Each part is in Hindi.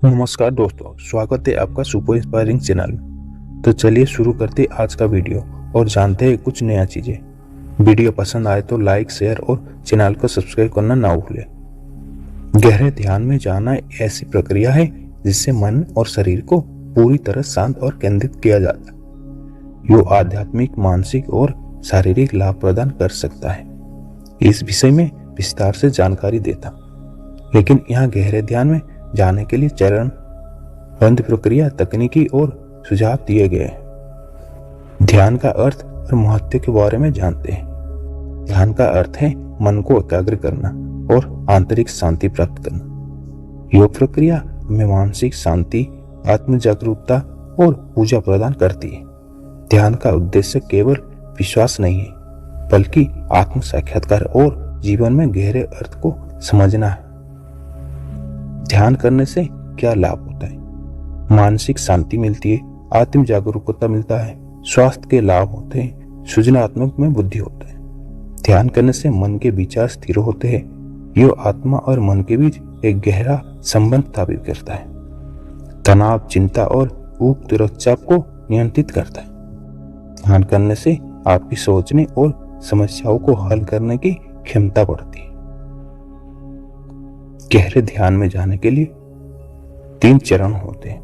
नमस्कार दोस्तों, स्वागत है आपका सुपर इंस्पायरिंग चैनल में। तो चलिए शुरू करते आज का वीडियो और जानते हैं कुछ नया चीजें। वीडियो पसंद आए तो लाइक, शेयर और चैनल को सब्सक्राइब करना ना भूलें। गहरे ध्यान में जाना ऐसी प्रक्रिया है जिससे मन और शरीर को पूरी तरह शांत और केंद्रित किया जाता है। यो आध्यात्मिक, मानसिक और शारीरिक लाभ प्रदान कर सकता है। इस विषय में विस्तार से जानकारी देता, लेकिन यहाँ गहरे ध्यान में जाने के लिए चरण, बंद प्रक्रिया, तकनीकी और सुझाव दिए गए हैं। ध्यान का अर्थ और महत्व के बारे में जानते हैं। ध्यान का अर्थ है मन को एकाग्र करना और आंतरिक शांति प्राप्त करना। योग प्रक्रिया हमें मानसिक शांति, आत्म जागरूकता और ऊर्जा प्रदान करती है। ध्यान का उद्देश्य केवल विश्वास नहीं है, बल्कि आत्म साक्षात्कार और जीवन में गहरे अर्थ को समझना है। ध्यान करने से क्या लाभ होता है? मानसिक शांति मिलती है, आत्म जागरूकता मिलता है, स्वास्थ्य के लाभ होते हैं, सृजनात्मक में बुद्धि होता है। ध्यान करने से मन के विचार स्थिर होते हैं। यह आत्मा और मन के बीच एक गहरा संबंध स्थापित करता है। तनाव, चिंता और उच्च रक्तचाप को नियंत्रित करता है। ध्यान करने से आपकी सोचने और समस्याओं को हल करने की क्षमता बढ़ती है। गहरे ध्यान में जाने के लिए 3 चरण होते हैं।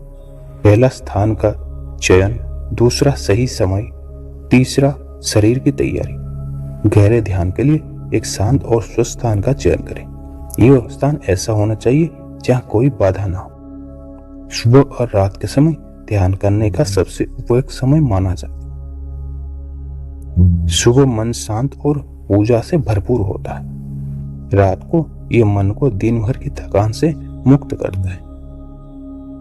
पहला, स्थान का चयन, दूसरा, सही समय, तीसरा, शरीर की तैयारी। गहरे ध्यान के लिए एक शांत और स्वस्थ स्थान का चयन करें। यह स्थान ऐसा होना चाहिए जहां कोई बाधा ना हो। सुबह और रात के समय ध्यान करने का सबसे उपयुक्त समय माना जाता है। सुबह मन शांत और ऊर्जा से भरपूर होता है। रात को यह मन को दिन भर की थकान से मुक्त करता है।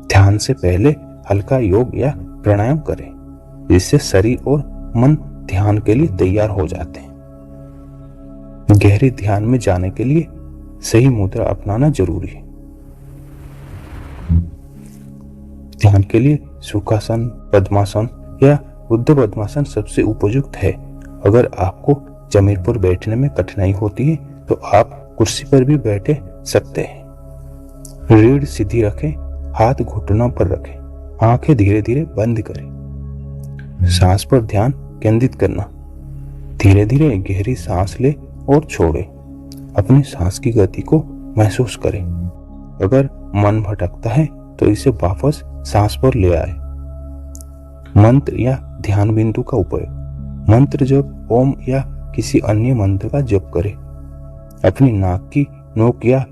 ध्यान से पहले हल्का योग या प्राणायाम करें, जिससे शरीर और मन ध्यान के लिए तैयार हो जाते हैं। गहरे ध्यान में जाने के लिए सही मुद्रा अपनाना जरूरी है। ध्यान के लिए सुखासन, पद्मासन या बुद्ध पद्मासन सबसे उपयुक्त है। अगर आपको जमीन पर बैठने में कठिनाई होती है तो आप कुर्सी पर भी बैठे सकते हैं। रीढ़ सीधी रखें, हाथ घुटनों पर रखें, आंखें धीरे धीरे बंद करें। सांस पर ध्यान केंद्रित करना। धीरे धीरे गहरी सांस ले और छोड़े। अपनी सांस की गति को महसूस करें। अगर मन भटकता है तो इसे वापस सांस पर ले आए। मंत्र या ध्यान बिंदु का उपयोग। मंत्र जप, ओम या किसी अन्य मंत्र का जप करें। अपनी नाक की नोक या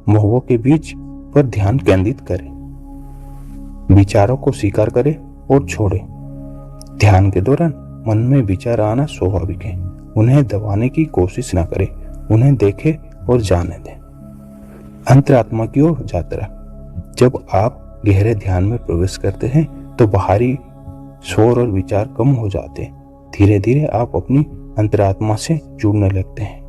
मुंह के बीच पर ध्यान केंद्रित करें। विचारों को स्वीकार करें और छोड़ें। ध्यान के दौरान मन में विचार आना स्वाभाविक है। उन्हें दबाने की कोशिश न करें, उन्हें देखें और जाने दें। अंतरात्मा की ओर यात्रा। जब आप गहरे ध्यान में प्रवेश करते हैं तो बाहरी शोर और विचार कम हो जाते हैं। धीरे धीरे आप अपनी अंतरात्मा से जुड़ने लगते हैं।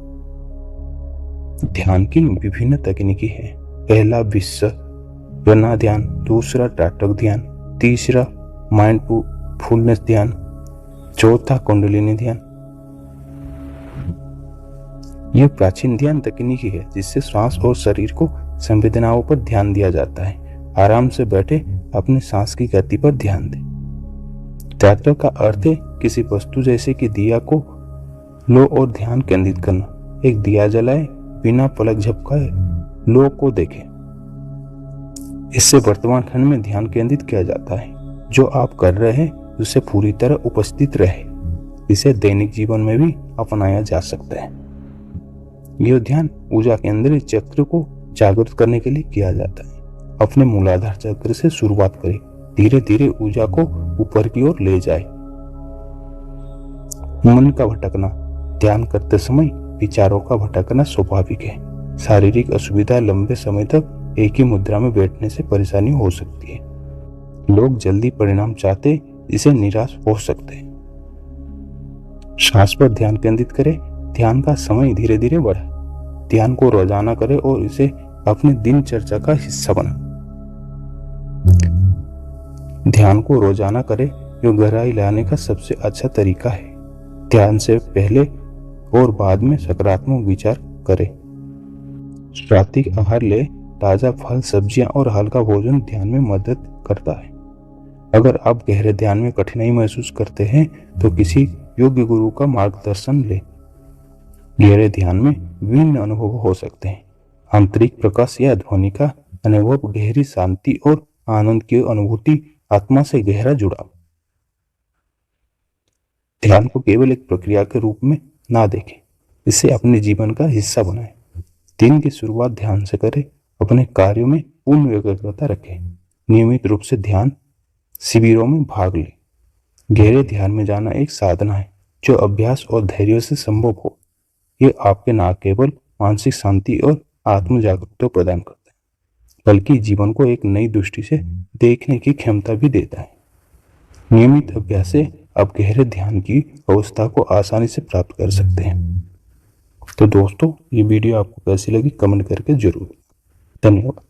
ध्यान की विभिन्न तकनीकी है। पहला, विश्वना ध्यान, दूसरा, टाटक ध्यान, तीसरा, माइंडफुलनेस ध्यान, चौथा, कुंडलिनी ध्यान। यह प्राचीन ध्यान तकनीकी है जिससे सांस और शरीर को संवेदनाओं पर ध्यान दिया जाता है। आराम से बैठे अपनी सांस की गति पर ध्यान दें। टाटक का अर्थ है किसी वस्तु जैसे कि दिया को लो और ध्यान केंद्रित करना। एक दिया जलाए, बिना पलक झपकाए लो को देखें। इससे वर्तमान क्षण में ध्यान केंद्रित किया जाता है। जो आप कर रहे हैं उससे पूरी तरह उपस्थित रहे। इसे दैनिक जीवन में भी अपनाया जा सकता है। यह ध्यान ऊर्जा केंद्रित चक्र को जागृत करने के लिए किया जाता है। अपने मूलाधार चक्र से शुरुआत करें। धीरे धीरे ऊर्जा को ऊपर की ओर ले जाए। मन का भटकना। ध्यान करते समय विचारों का भटकना स्वाभाविक है। शारीरिक असुविधा, लंबे समय तक एक ही मुद्रा में बैठने से परेशानी हो सकती है। लोग जल्दी परिणाम चाहते, इसे निराश हो सकते हैं। सांस पर ध्यान केंद्रित करें। ध्यान का समय धीरे धीरे बढ़ाएं। ध्यान को रोजाना करें और इसे अपनी दिनचर्या का हिस्सा बनाएं। ध्यान को रोजाना करें, जो गहराई लाने का सबसे अच्छा तरीका है। ध्यान से पहले और बाद में सकारात्मक विचार करें। सात्विक आहार ले, ताज़ा फल, सब्जियां और हल्का भोजन ध्यान में मदद करता है। अगर आप गहरे ध्यान में कठिनाई महसूस करते हैं तो किसी योग्य गुरु का मार्गदर्शन लें। गहरे ध्यान में विभिन्न अनुभव हो सकते हैं। आंतरिक प्रकाश या ध्वनि का अनुभव, गहरी शांति और आनंद की अनुभूति, आत्मा से गहरा जुड़ाव। ध्यान को केवल एक प्रक्रिया के रूप में ना देखें, इसे अपने जीवन का हिस्सा बनाएं। दिन की शुरुआत ध्यान से करें, अपने कार्यों में पूर्ण एकाग्रता रखें। नियमित रूप से ध्यान शिविरों में भाग लें। गहरे ध्यान में जाना एक साधना है जो अभ्यास और धैर्य से संभव हो। ये आपके न केवल मानसिक शांति और आत्म जागरूकता प्रदान करता है, बल्कि जीवन को एक नई दृष्टि से देखने की क्षमता भी देता है। नियमित अभ्यास से आप गहरे ध्यान की अवस्था को आसानी से प्राप्त कर सकते हैं। तो दोस्तों, ये वीडियो आपको कैसी लगी कमेंट करके जरूर। धन्यवाद।